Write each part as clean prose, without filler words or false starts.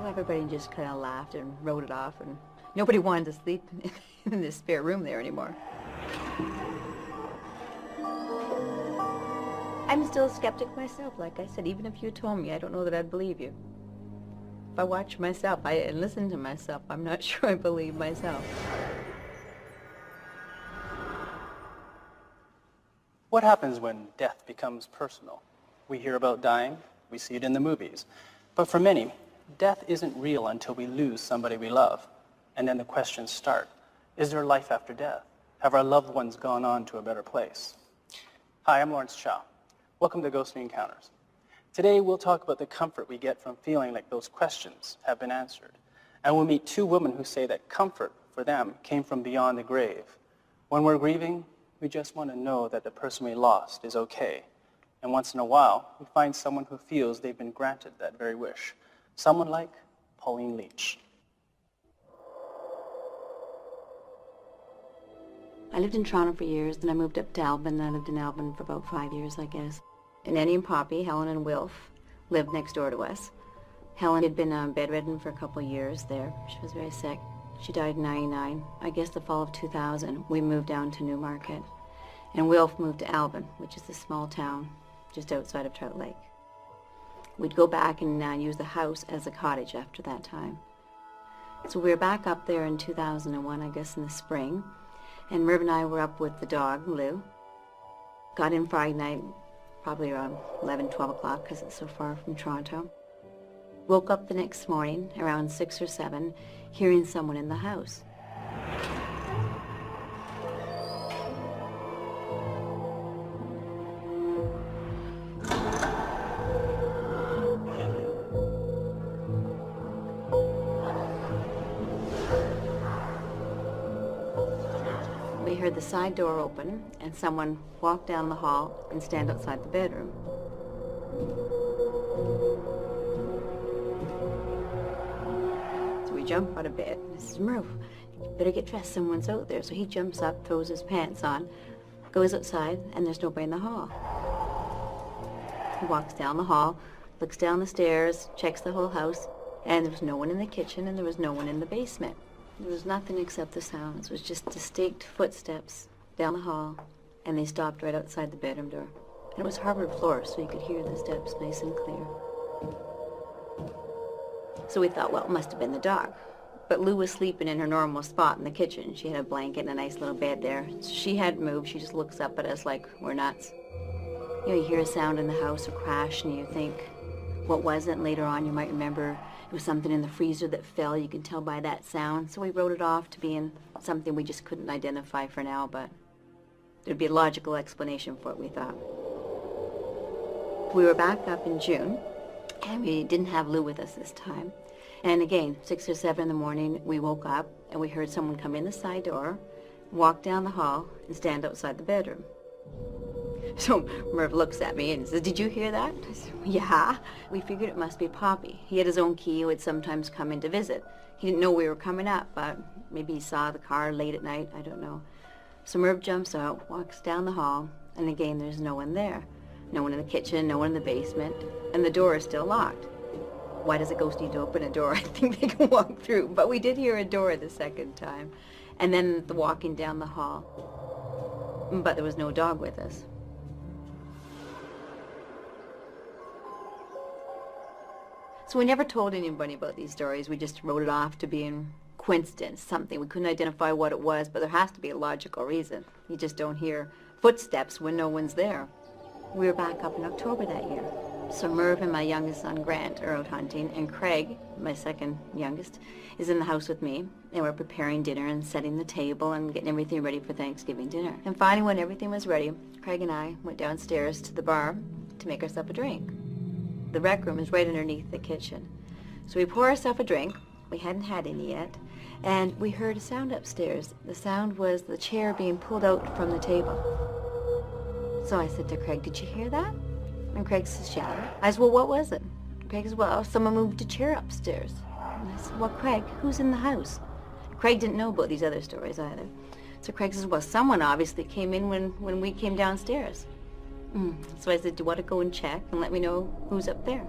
Well, everybody just kind of laughed and wrote it off, and nobody wanted to sleep in this spare room there anymore. I'm still a skeptic myself, like I said. Even if you told me, I don't know that I'd believe you. If I watch myself and listen to myself, I'm not sure I believe myself. What happens when death becomes personal? We hear about dying, we see it in the movies. But for many, death isn't real until we lose somebody we love. And then the questions start. Is there life after death? Have our loved ones gone on to a better place? Hi, I'm Lawrence Chow. Welcome to Ghostly Encounters. Today we'll talk about the comfort we get from feeling like those questions have been answered. And we'll meet two women who say that comfort for them came from beyond the grave. When we're grieving, we just want to know that the person we lost is okay. And once in a while, we find someone who feels they've been granted that very wish. Someone like Pauline Leach. I lived in Toronto for years, then I moved up to Albany, and I lived in Albany for about 5 years, I guess. And Annie and Poppy, Helen and Wilf, lived next door to us. Helen had been bedridden for a couple of years there. She was very sick. She died in '99. I guess the fall of 2000, we moved down to Newmarket. And Wilf moved to Albany, which is a small town just outside of Trout Lake. We'd go back and use the house as a cottage after that time. So we were back up there in 2001, I guess in the spring. And Merv and I were up with the dog, Lou. Got in Friday night, probably around 11, 12 o'clock, because it's so far from Toronto. Woke up the next morning, around 6 or 7, hearing someone in the house. We heard the side door open and someone walk down the hall and stand outside the bedroom. So we jump out of bed. This is Merv. Better get dressed, someone's out there. So he jumps up, throws his pants on, goes outside, and there's nobody in the hall. He walks down the hall, looks down the stairs, checks the whole house, and there was no one in the kitchen and there was no one in the basement. There was nothing except the sounds. It was just distinct footsteps down the hall, and they stopped right outside the bedroom door. And it was hardwood floor, so you could hear the steps nice and clear. So we thought, well, it must have been the dog. But Lou was sleeping in her normal spot in the kitchen. She had a blanket and a nice little bed there. She hadn't moved. She just looks up at us like we're nuts. You know, you hear a sound in the house, a crash, and you think, what was it? And later on, you might remember it was something in the freezer that fell. You can tell by that sound. So we wrote it off to being something we just couldn't identify for now, but there'd be a logical explanation for it, we thought. We were back up in June, and we didn't have Lou with us this time. And again, 6 or 7 in the morning, we woke up, and we heard someone come in the side door, walk down the hall, and stand outside the bedroom. So Merv looks at me and says, "Did you hear that?" I said, "Yeah." We figured it must be Poppy. He had his own key. He would sometimes come in to visit. He didn't know we were coming up, but maybe he saw the car late at night. I don't know. So Merv jumps out, walks down the hall, and again, there's no one there. No one in the kitchen, no one in the basement, and the door is still locked. Why does a ghost need to open a door? I think they can walk through. But we did hear a door the second time, and then the walking down the hall. But there was no dog with us. So we never told anybody about these stories. We just wrote it off to being coincidence, something. We couldn't identify what it was, but there has to be a logical reason. You just don't hear footsteps when no one's there. We were back up in October that year. So Merv and my youngest son, Grant, are out hunting, and Craig, my second youngest, is in the house with me, and we're preparing dinner and setting the table and getting everything ready for Thanksgiving dinner. And finally, when everything was ready, Craig and I went downstairs to the bar to make ourselves a drink. The rec room is right underneath the kitchen. So we pour ourselves a drink. We hadn't had any yet. And we heard a sound upstairs. The sound was the chair being pulled out from the table. So I said to Craig, "Did you hear that?" And Craig says, "Yeah." I said, "Well, what was it?" Craig says, "Well, someone moved a chair upstairs." And I said, "Well, Craig, who's in the house?" Craig didn't know about these other stories either. So Craig says, "Well, someone obviously came in when we came downstairs." So I said, "Do you want to go and check and let me know who's up there?"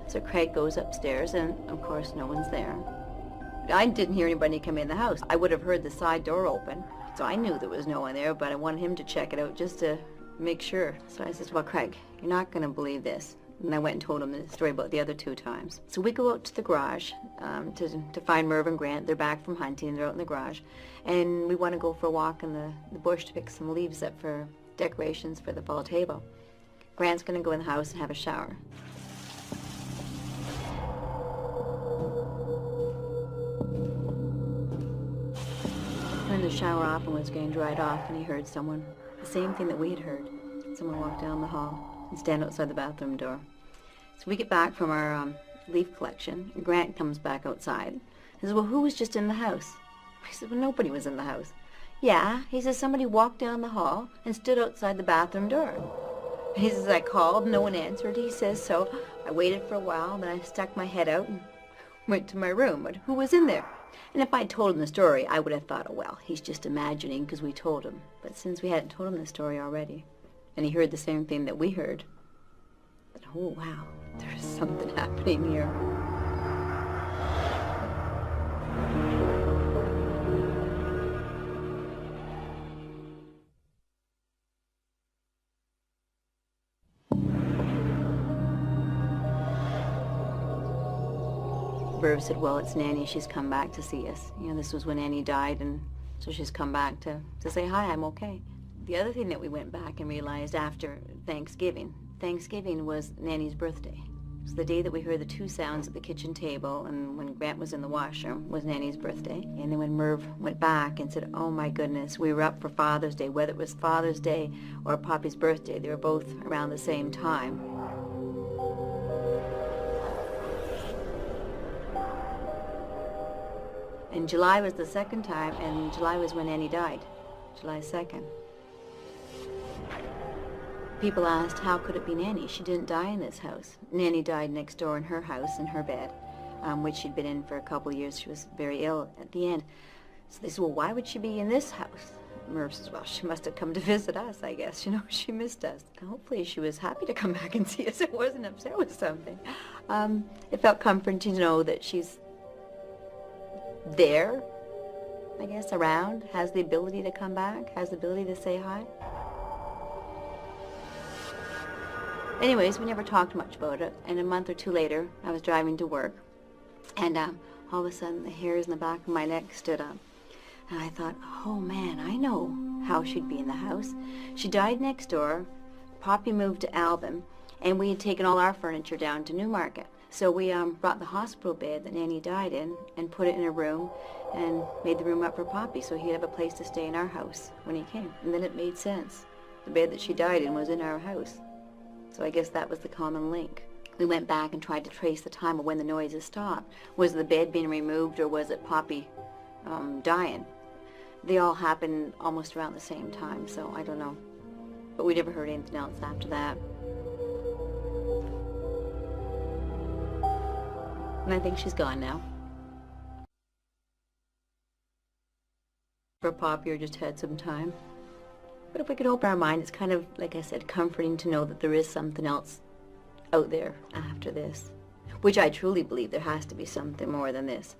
So Craig goes upstairs, and of course no one's there. I didn't hear anybody come in the house. I would have heard the side door open, so I knew there was no one there, but I wanted him to check it out just to make sure. So I said, well, Craig, you're not going to believe this. And I went and told him the story about the other 2 times. So we go out to the garage to find Merv and Grant. They're back from hunting. They're out in the garage. And we want to go for a walk in the bush to pick some leaves up for decorations for the fall table. Grant's going to go in the house and have a shower. Turned the shower off and was getting dried off, and he heard someone, the same thing that we had heard. Someone walk down the hall and stand outside the bathroom door. So we get back from our leaf collection, and Grant comes back outside. He says, well, who was just in the house? I said, well, nobody was in the house. Yeah, he says, somebody walked down the hall and stood outside the bathroom door. He says, I called, no one answered. He says, so I waited for a while, then I stuck my head out and went to my room. But who was in there? And if I'd told him the story, I would have thought, oh, well, he's just imagining because we told him. But since we hadn't told him the story already, and he heard the same thing that we heard, but, oh, wow, there's something happening here. Verve said, well, it's Nanny. She's come back to see us. You know, this was when Annie died, and so she's come back to say, hi, I'm okay. The other thing that we went back and realized after Thanksgiving was Nanny's birthday. So the day that we heard the 2 sounds at the kitchen table and when Grant was in the washroom was Nanny's birthday. And then when Merv went back and said, oh my goodness, we were up for Father's Day, whether it was Father's Day or Poppy's birthday, they were both around the same time. And July was the second time, and July was when Annie died, July 2nd. People asked, how could it be Nanny? She didn't die in this house. Nanny died next door in her house, in her bed, which she'd been in for a couple of years. She was very ill at the end. So they said, well, why would she be in this house? Merv says, well, she must have come to visit us, I guess. You know, she missed us. Hopefully she was happy to come back and see us. It wasn't upset with something. It felt comforting to know that she's there, I guess, around, has the ability to come back, has the ability to say hi. Anyways, we never talked much about it, and a month or 2 later, I was driving to work, and all of a sudden, the hairs in the back of my neck stood up, and I thought, oh man, I know how she'd be in the house. She died next door, Poppy moved to Alvin, and we had taken all our furniture down to Newmarket. So we brought the hospital bed that Nanny died in and put it in a room and made the room up for Poppy so he'd have a place to stay in our house when he came. And then it made sense. The bed that she died in was in our house. So I guess that was the common link. We went back and tried to trace the time of when the noises stopped. Was the bed being removed or was it Poppy dying? They all happened almost around the same time, so I don't know. But we never heard anything else after that. And I think she's gone now. For Poppy, or just had some time. But if we could open our mind, it's kind of, like I said, comforting to know that there is something else out there after this. Which I truly believe there has to be something more than this.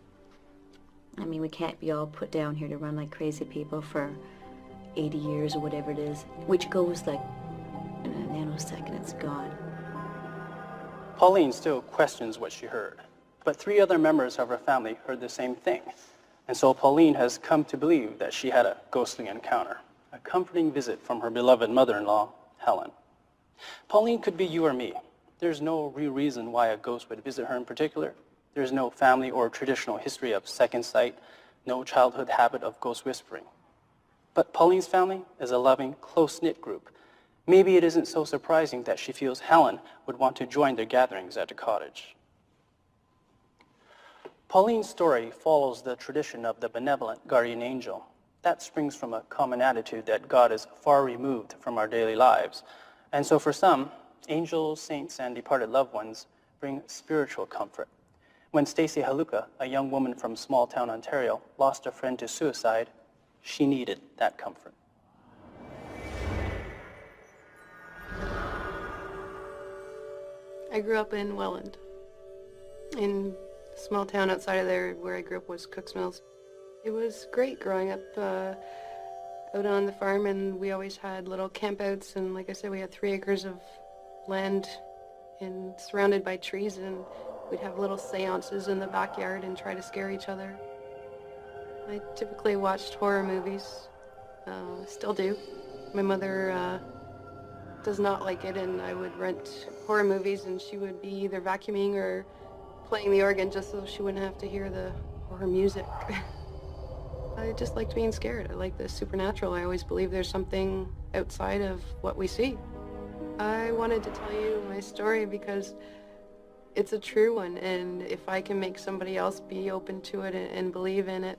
I mean, we can't be all put down here to run like crazy people for 80 years or whatever it is, which goes like in a nanosecond, it's gone. Pauline still questions what she heard, but 3 other members of her family heard the same thing. And so Pauline has come to believe that she had a ghostly encounter, a comforting visit from her beloved mother-in-law, Helen. Pauline could be you or me. There's no real reason why a ghost would visit her in particular. There's no family or traditional history of second sight, no childhood habit of ghost whispering. But Pauline's family is a loving, close-knit group. Maybe it isn't so surprising that she feels Helen would want to join their gatherings at the cottage. Pauline's story follows the tradition of the benevolent guardian angel. That springs from a common attitude that God is far removed from our daily lives. And so for some, angels, saints, and departed loved ones bring spiritual comfort. When Stacy Haluka, a young woman from small-town Ontario, lost a friend to suicide, she needed that comfort. I grew up in Welland. in a small town outside of there where I grew up was Cooks Mills. It was great growing up out on the farm, and we always had little campouts, and like I said, we had 3 acres of land and surrounded by trees, and we'd have little seances in the backyard and try to scare each other. I typically watched horror movies, still do. My mother does not like it, and I would rent horror movies, and she would be either vacuuming or playing the organ just so she wouldn't have to hear the horror music. I just liked being scared. I like the supernatural. I always believe there's something outside of what we see. I wanted to tell you my story because it's a true one, and if I can make somebody else be open to it and believe in it,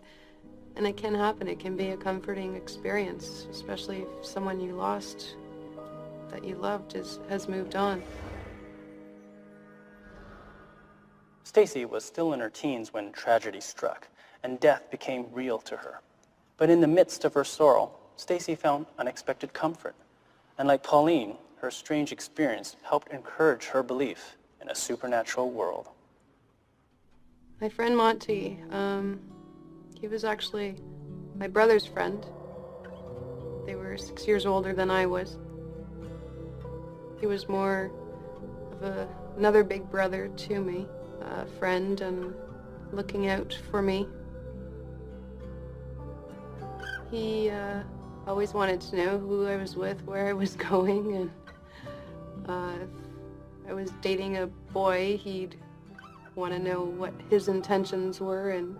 and it can happen, it can be a comforting experience, especially if someone you lost that you loved has moved on. Stacy was still in her teens when tragedy struck, and death became real to her. But in the midst of her sorrow, Stacy found unexpected comfort. And like Pauline, her strange experience helped encourage her belief in a supernatural world. My friend Monty, he was actually my brother's friend. They were 6 years older than I was. He was more of another big brother to me, a friend and looking out for me. He always wanted to know who I was with, where I was going, and if I was dating a boy, he'd want to know what his intentions were and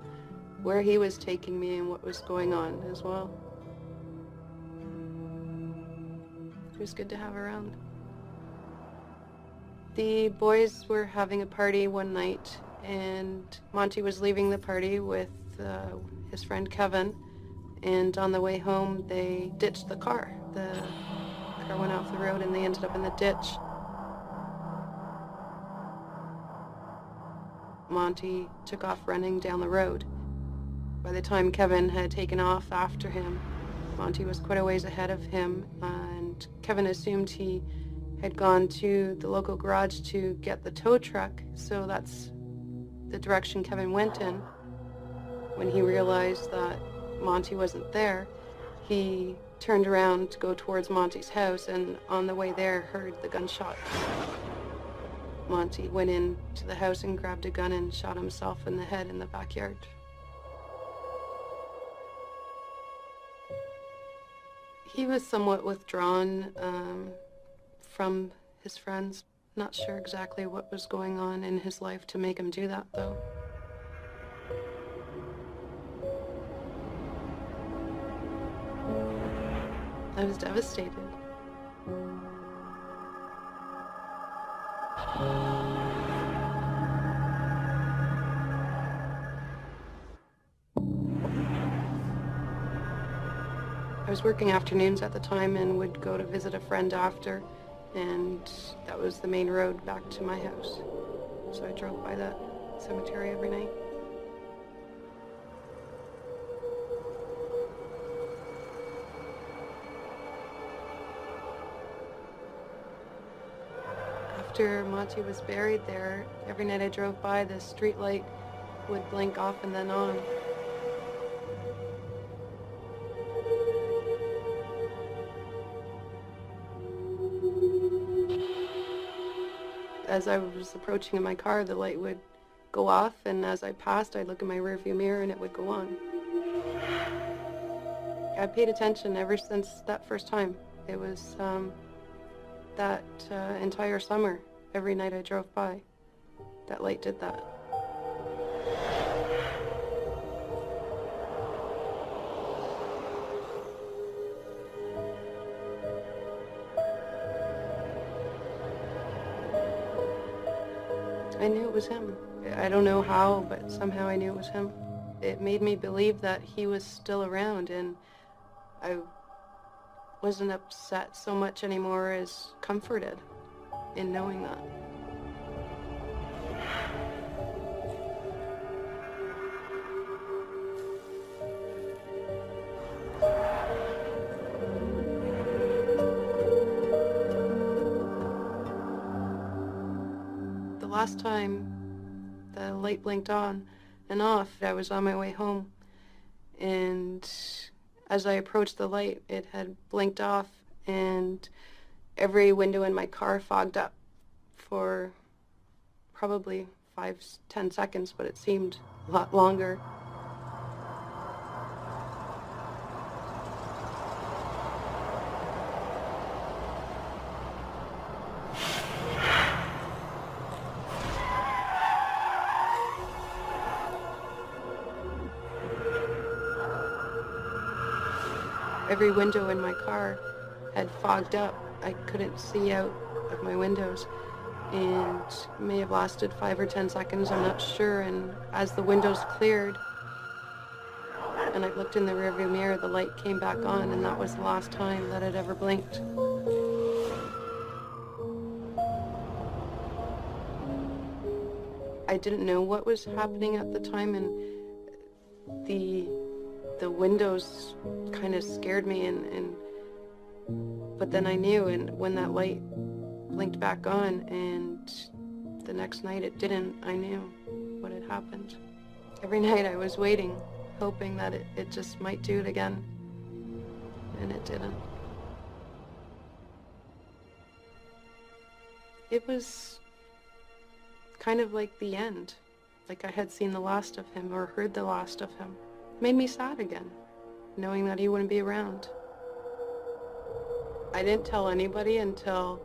where he was taking me and what was going on as well. It was good to have around. The boys were having a party one night, and Monty was leaving the party with his friend Kevin, and on the way home they ditched the car. The car went off the road and they ended up in the ditch. Monty took off running down the road. By the time Kevin had taken off after him, Monty was quite a ways ahead of him, and Kevin assumed he had gone to the local garage to get the tow truck, so that's the direction Kevin went in. When he realized that Monty wasn't there, he turned around to go towards Monty's house, and on the way there heard the gunshot. Monty went into the house and grabbed a gun and shot himself in the head in the backyard. He was somewhat withdrawn from his friends. Not sure exactly what was going on in his life to make him do that, though. I was devastated. I was working afternoons at the time and would go to visit a friend after, and that was the main road back to my house. So I drove by that cemetery every night. After Monty was buried there, every night I drove by, the street light would blink off and then on. As I was approaching in my car, the light would go off, and as I passed, I'd look in my rearview mirror and it would go on. I paid attention ever since that first time. It was that entire summer, every night I drove by, that light did that. I knew it was him. I don't know how, but somehow I knew it was him. It made me believe that he was still around, and I wasn't upset so much anymore as comforted in knowing that. The last time the light blinked on and off. I was on my way home, and as I approached the light, it had blinked off, and every window in my car fogged up for probably 5-10 seconds, but it seemed a lot longer. Every window in my car had fogged up. I couldn't see out of my windows, and it may have lasted 5 or 10 seconds, I'm not sure. And as the windows cleared and I looked in the rearview mirror, the light came back on, and that was the last time that it ever blinked. I didn't know what was happening at the time, and the windows kind of scared me, and but then I knew, and when that light blinked back on and the next night it didn't, I knew what had happened. Every night I was waiting, hoping that it just might do it again, and it didn't. It was kind of like the end, like I had seen the last of him or heard the last of him. It made me sad again, knowing that he wouldn't be around. I didn't tell anybody until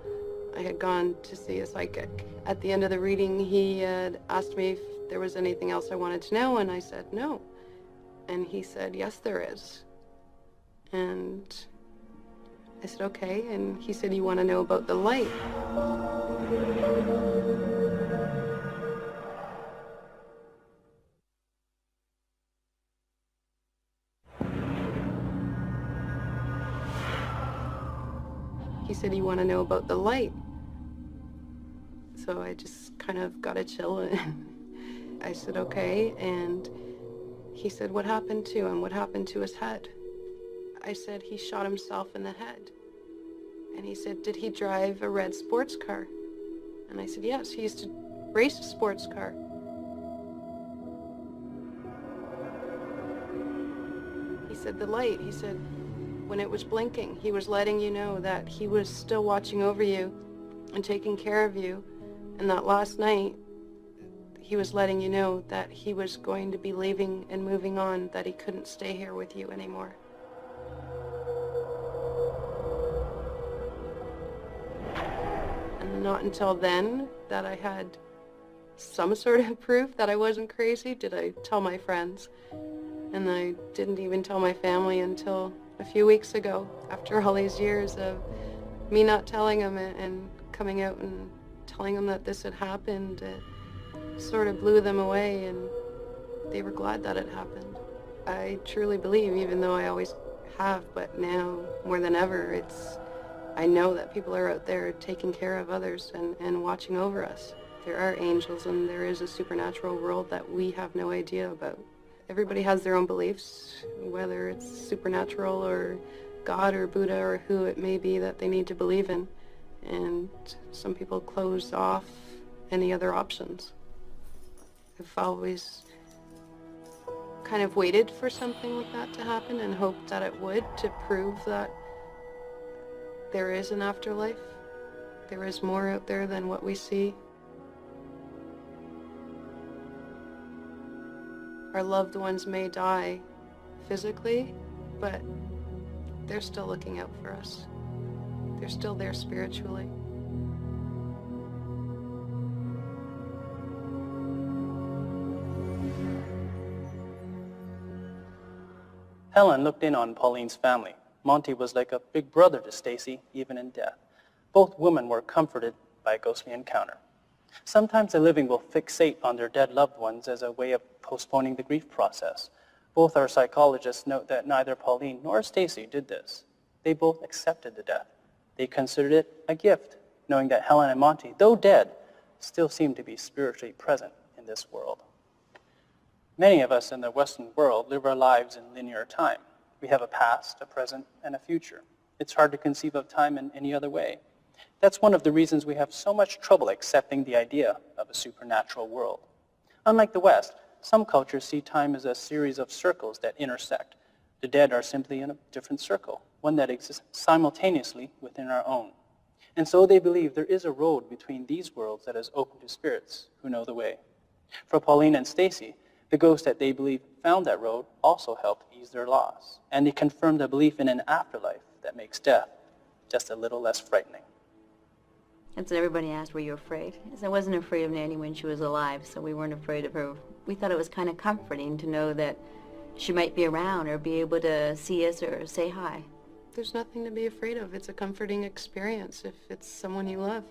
I had gone to see a psychic. At the end of the reading, he had asked me if there was anything else I wanted to know, and I said no. And he said, yes, there is. And I said, okay. And he said, you want to know about the light? He said, you want to know about the light? So I just kind of got a chill, and I said, okay. And he said, what happened to him? What happened to his head? I said, he shot himself in the head. And he said, did he drive a red sports car? And I said, yes, he used to race a sports car. He said, the light, he said, when it was blinking, he was letting you know that he was still watching over you and taking care of you. And that last night, he was letting you know that he was going to be leaving and moving on, that he couldn't stay here with you anymore. And not until then that I had some sort of proof that I wasn't crazy did I tell my friends. And I didn't even tell my family until a few weeks ago, after all these years of me not telling them and coming out and telling them that this had happened. It sort of blew them away, and they were glad that it happened. I truly believe, even though I always have, but now more than ever, I know that people are out there taking care of others and watching over us. There are angels, and there is a supernatural world that we have no idea about. Everybody has their own beliefs, whether it's supernatural or God or Buddha or who it may be that they need to believe in. And some people close off any other options. I've always kind of waited for something like that to happen and hoped that it would, to prove that there is an afterlife. There is more out there than what we see. Our loved ones may die physically, but they're still looking out for us. They're still there spiritually. Helen looked in on Pauline's family. Monty was like a big brother to Stacy, even in death. Both women were comforted by a ghostly encounter. Sometimes the living will fixate on their dead loved ones as a way of postponing the grief process. Both our psychologists note that neither Pauline nor Stacy did this. They both accepted the death. They considered it a gift, knowing that Helen and Monty, though dead, still seemed to be spiritually present in this world. Many of us in the Western world live our lives in linear time. We have a past, a present, and a future. It's hard to conceive of time in any other way. That's one of the reasons we have so much trouble accepting the idea of a supernatural world. Unlike the West, some cultures see time as a series of circles that intersect. The dead are simply in a different circle, one that exists simultaneously within our own. And so they believe there is a road between these worlds that is open to spirits who know the way. For Pauline and Stacy, the ghost that they believe found that road also helped ease their loss, and they confirmed a belief in an afterlife that makes death just a little less frightening. And so everybody asked, were you afraid? I said, I wasn't afraid of Nanny when she was alive, so we weren't afraid of her. We thought it was kind of comforting to know that she might be around or be able to see us or say hi. There's nothing to be afraid of. It's a comforting experience if it's someone you love.